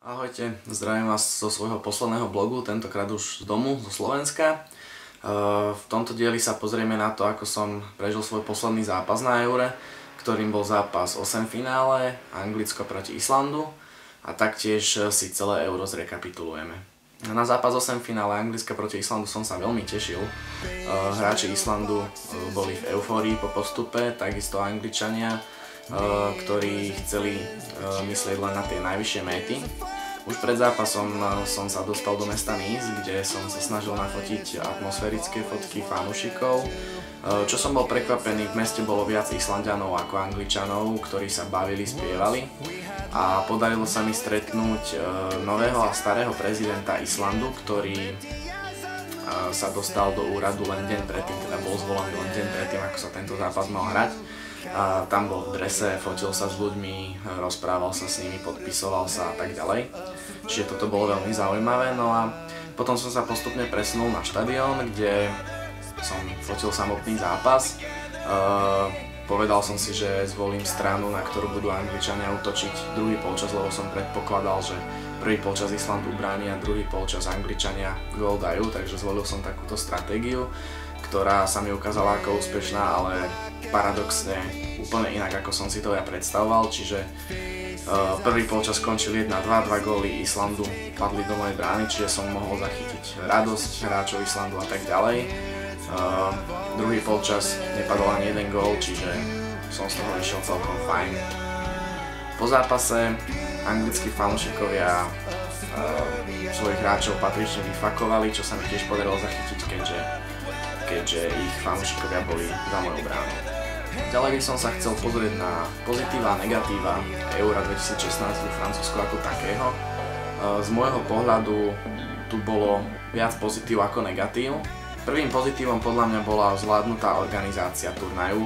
Ahojte, zdravím vás zo svojho posledného blogu, tentokrát už z domu, zo Slovenska. V tomto dieli sa pozrieme na to, ako som prežil svoj posledný zápas na Eure, ktorým bol zápas 8 finále, Anglicko proti Islandu a taktiež si celé Euro zrekapitulujeme. Na zápas 8 finále Anglicka proti Islandu som sa veľmi tešil. Hráči Islandu boli v eufórii po postupe, takisto Angličania, ktorí chceli myslieť len na tie najvyššie méty. Už pred zápasom som sa dostal do mesta Nice, kde som sa snažil nafotiť atmosférické fotky fanúšikov. Čo som bol prekvapený, v meste bolo viac Islanďanov ako Angličanov, ktorí sa bavili, spievali. A podarilo sa mi stretnúť nového a starého prezidenta Islandu, ktorý sa dostal do úradu len deň predtým, teda bol zvolený len deň predtým, ako sa tento zápas mal hrať. A tam bol v drese, fotil sa s ľuďmi, rozprával sa s nimi, podpisoval sa a tak ďalej. Čiže toto bolo veľmi zaujímavé. No a potom som sa postupne presunul na štadión, kde som fotil samotný zápas. Povedal som si, že zvolím stranu, na ktorú budú Angličania útočiť druhý polčas, lebo som predpokladal, že prvý polčas Islandu bránia, druhý polčas Angličania gól dajú, takže zvolil som takúto stratégiu, ktorá sa mi ukázala ako úspešná, ale paradoxne úplne inak, ako som si to ja predstavoval, čiže prvý polčas skončil 1-2, 2 góly Islandu padli do mojej brány, čiže som mohol zachytiť radosť hráčov Islandu a tak ďalej. Druhý polčas nepadol ani jeden gól, čiže som z toho vyšiel celkom fajn. Po zápase anglickí fanúšikovia svojich hráčov patrične vyfakovali, čo sa mi tiež podarilo zachytiť, keďže ich fanúšikovia boli za mojou bránou. Ďalej by som sa chcel pozrieť na pozitíva a negatíva Eura 2016 vo Francúzsku ako takého. Z môjho pohľadu tu bolo viac pozitív ako negatív. Prvým pozitívom podľa mňa bola zvládnutá organizácia turnaju.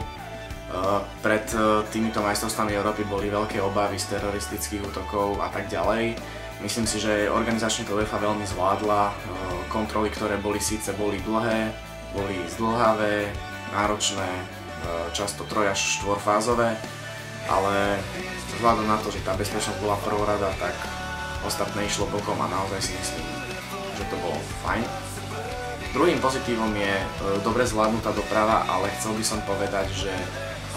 Pred týmito majstrovstvami Európy boli veľké obavy z teroristických útokov a tak ďalej. Myslím si, že organizačne to UEFA veľmi zvládla. Kontroly, ktoré boli síce dlhé, boli zdĺhavé, náročné, často 3- až 4-fázové, ale vzhľadom na to, že tá bezpečnosť bola prvorada, tak ostatné išlo bokom a naozaj si myslím, že to bolo fajn. Druhým pozitívom je dobre zvládnutá doprava, ale chcel by som povedať, že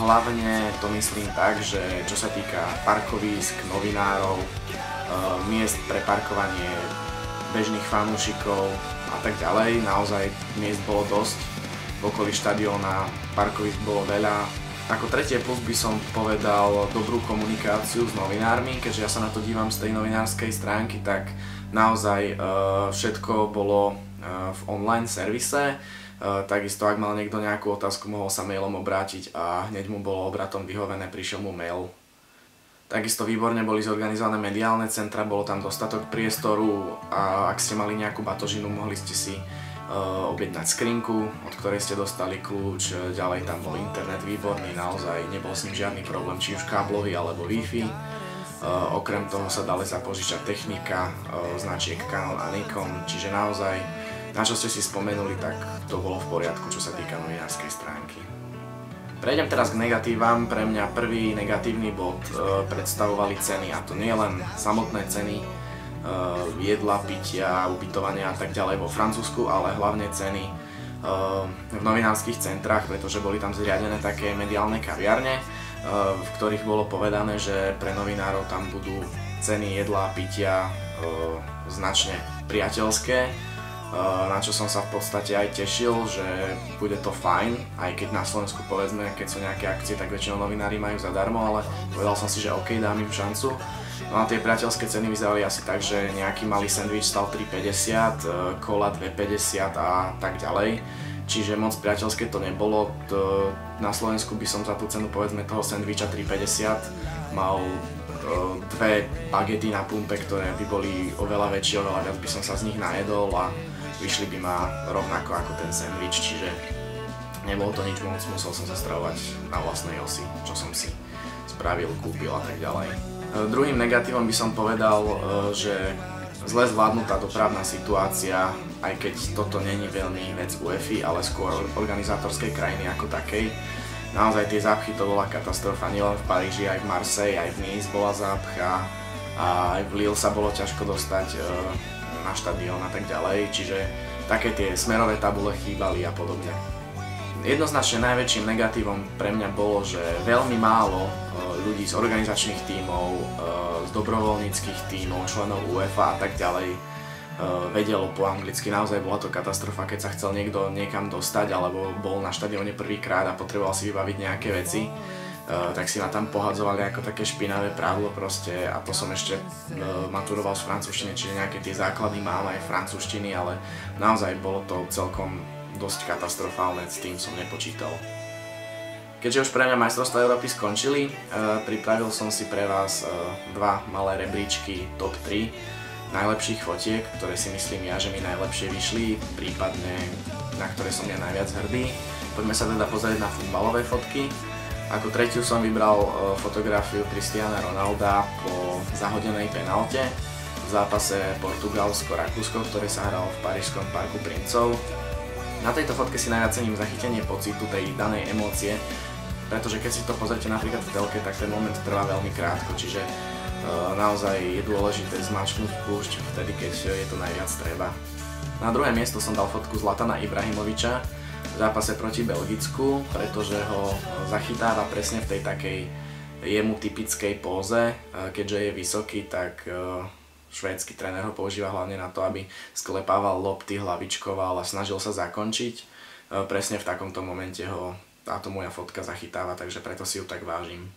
hlavne to myslím tak, že čo sa týka parkovísk, novinárov, miest pre parkovanie bežných fanúšikov a tak ďalej, naozaj miest bolo dosť. V okolí štadióna parkovísk bolo veľa. Ako tretie plus by som povedal dobrú komunikáciu s novinármi, keďže ja sa na to dívam z tej novinárskej stránky, tak naozaj všetko bolo v online servise. Takisto ak mal niekto nejakú otázku, mohol sa mailom obrátiť a hneď mu bolo obratom vyhovené, prišiel mu mail. Takisto výborne boli zorganizované mediálne centra, bolo tam dostatok priestoru a ak ste mali nejakú batožinu, mohli ste si objednať skrinku, od ktorej ste dostali kľúč, ďalej tam bol internet výborný, naozaj nebol s ním žiadny problém, či už káblový alebo Wi-Fi. Okrem toho sa dali zapožičať technika, značiek Canon a Nikon, čiže naozaj, na čo ste si spomenuli, tak to bolo v poriadku, čo sa týka novinárskej stránky. Prejdem teraz k negatívam. Pre mňa prvý negatívny bod predstavovali ceny, a to nie len samotné ceny jedla, pitia, ubytovania a tak ďalej vo Francúzsku, ale hlavne ceny v novinárskych centrách, pretože boli tam zriadené také mediálne kaviarne, v ktorých bolo povedané, že pre novinárov tam budú ceny jedla a pitia značne priateľské, na čo som sa v podstate aj tešil, že bude to fajn, aj keď na Slovensku povedzme, keď sú nejaké akcie, tak väčšinou novinári majú zadarmo, ale povedal som si, že OK, dám im šancu. No a tie priateľské ceny vyzerali asi tak, že nejaký malý sendvič stal 3,50, kola 2,50 a tak ďalej. Čiže moc priateľské to nebolo. Na Slovensku by som za tú cenu povedzme toho sendviča 3,50 mal dve bagety na pumpe, ktoré by boli oveľa väčšie, oveľa viac by som sa z nich najedol a vyšli by ma rovnako ako ten sendvič, čiže nebolo to nič moc, musel som sa stravovať na vlastnej osi, čo som si spravil, kúpil a tak ďalej. Druhým negatívom by som povedal, že zle zvládnutá dopravná situácia, aj keď toto není veľmi vec UEFA, ale skôr organizátorskej krajiny ako takej. Naozaj tie zápchy to bola katastrofa, nielen v Paríži, aj v Marseille, aj v Nice bola zápcha. a aj v Lille sa bolo ťažko dostať na štadión a tak ďalej, čiže také tie smerové tabule chýbali a podobne. Jednoznačne najväčším negatívom pre mňa bolo, že veľmi málo ľudí z organizačných tímov, z dobrovoľníckych tímov, členov UEFA a tak ďalej vedelo po anglicky. Naozaj bola to katastrofa, keď sa chcel niekto niekam dostať alebo bol na štadióne prvýkrát a potreboval si vybaviť nejaké veci, tak si ma tam pohadzovali ako také špinavé prádlo proste, a to som ešte maturoval z francúzštiny, čiže nejaké tie základy mám aj francúzštiny, ale naozaj bolo to celkom dosť katastrofálne, s tým som nepočítal. Keďže už pre mňa majstrovstvá Európy skončili, pripravil som si pre vás dva malé rebríčky top 3 najlepších fotiek, ktoré si myslím ja, že mi najlepšie vyšli, prípadne na ktoré som ja najviac hrdý. Poďme sa teda pozrieť na futbalové fotky. Ako tretiu som vybral fotografiu Cristiana Ronalda po zahodenej penalte v zápase Portugalsko-Rakúsko, ktoré sa hralo v parížskom Parku princov. Na tejto fotke si najviac cením zachytenie pocitu tej danej emócie, pretože keď si to pozrite napríklad v telke, tak ten moment trvá veľmi krátko, čiže naozaj je dôležité zmačknúť púšť vtedy, keď je to najviac treba. Na druhé miesto som dal fotku Zlatana Ibrahimoviča v zápase proti Belgicku, pretože ho zachytáva presne v tej takej jemu typickej póze. Keďže je vysoký, tak švédsky tréner ho používa hlavne na to, aby sklepával lopty, hlavičkoval a snažil sa zakončiť. Presne v takomto momente ho táto moja fotka zachytáva, takže preto si ju tak vážim.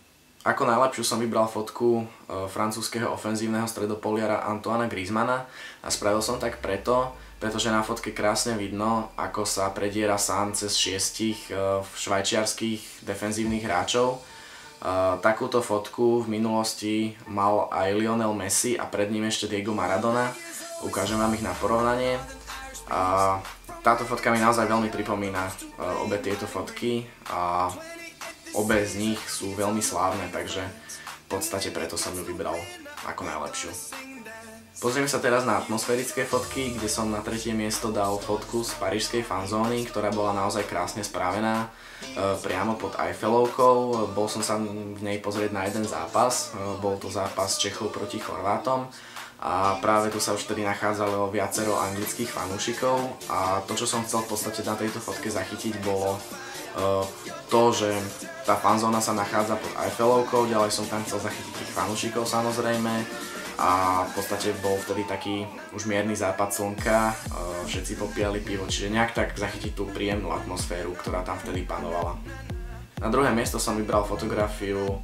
Ako najlepšiu som vybral fotku francúzskeho ofenzívneho stredopoliara Antoana Griezmana a spravil som tak pretože na fotke krásne vidno, ako sa prediera sám cez 6 švajčiarskych defenzívnych hráčov. Takúto fotku v minulosti mal aj Lionel Messi a pred ním ešte Diego Maradona. Ukážem vám ich na porovnanie. Táto fotka mi naozaj veľmi pripomína obe tieto fotky a obe z nich sú veľmi slávne, takže v podstate preto som ju vybral ako najlepšiu. Pozrieme sa teraz na atmosférické fotky, kde som na tretie miesto dal fotku z parížskej fanzóny, ktorá bola naozaj krásne spravená priamo pod Eiffelovkou. Bol som sa v nej pozrieť na jeden zápas, bol to zápas Čechov proti Chorvátom a práve tu sa už vtedy nachádzalo viacero anglických fanúšikov a to, čo som chcel v podstate na tejto fotke zachytiť, bolo to, že tá fanzóna sa nachádza pod Eiffelovkou, ďalej som tam chcel zachytiť tých fanúšikov samozrejme. A v podstate bol vtedy taký už mierny západ slnka, všetci popíjali pivo, čiže nejak tak zachytiť tú príjemnú atmosféru, ktorá tam vtedy panovala. Na druhé miesto som vybral fotografiu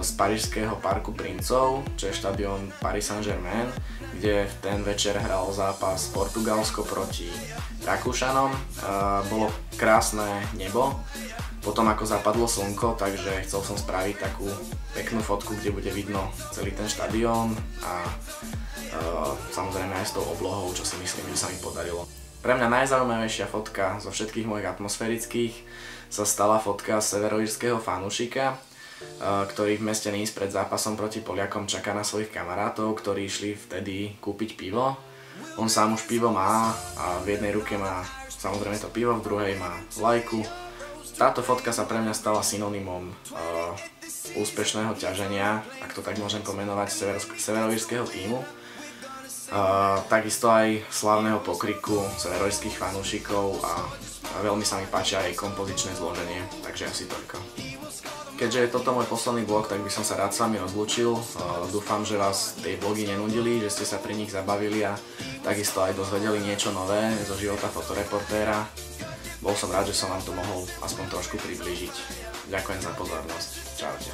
z parížského Parku princov, čo je štadión Paris Saint-Germain, kde v ten večer hral zápas Portugalsko proti Rakúšanom. Bolo krásne nebo, potom ako zapadlo slnko, takže chcel som spraviť takú peknú fotku, kde bude vidno celý ten štadión a samozrejme aj s tou oblohou, čo si myslím, že sa mi podarilo. Pre mňa najzaujímavejšia fotka zo všetkých mojich atmosférických sa stala fotka severoírskeho fanúšika, ktorý v meste Nice pred zápasom proti Poliakom čaká na svojich kamarátov, ktorí išli vtedy kúpiť pivo. On sám už pivo má a v jednej ruke má samozrejme to pivo, v druhej má vlajku. Táto fotka sa pre mňa stala synonymom úspešného ťaženia, ak to tak môžem pomenovať, severoírskeho tímu. Takisto aj slávneho pokriku severoírskych fanúšikov a veľmi sa mi páči aj kompozičné zloženie, takže asi toľko. Keďže je toto môj posledný vlog, tak by som sa rád s vami rozlúčil. Dúfam, že vás tie vlogy nenudili, že ste sa pri nich zabavili a takisto aj dozvedeli niečo nové zo života fotoreportéra. Bol som rád, že som vám to mohol aspoň trošku priblížiť. Ďakujem za pozornosť. Čaute.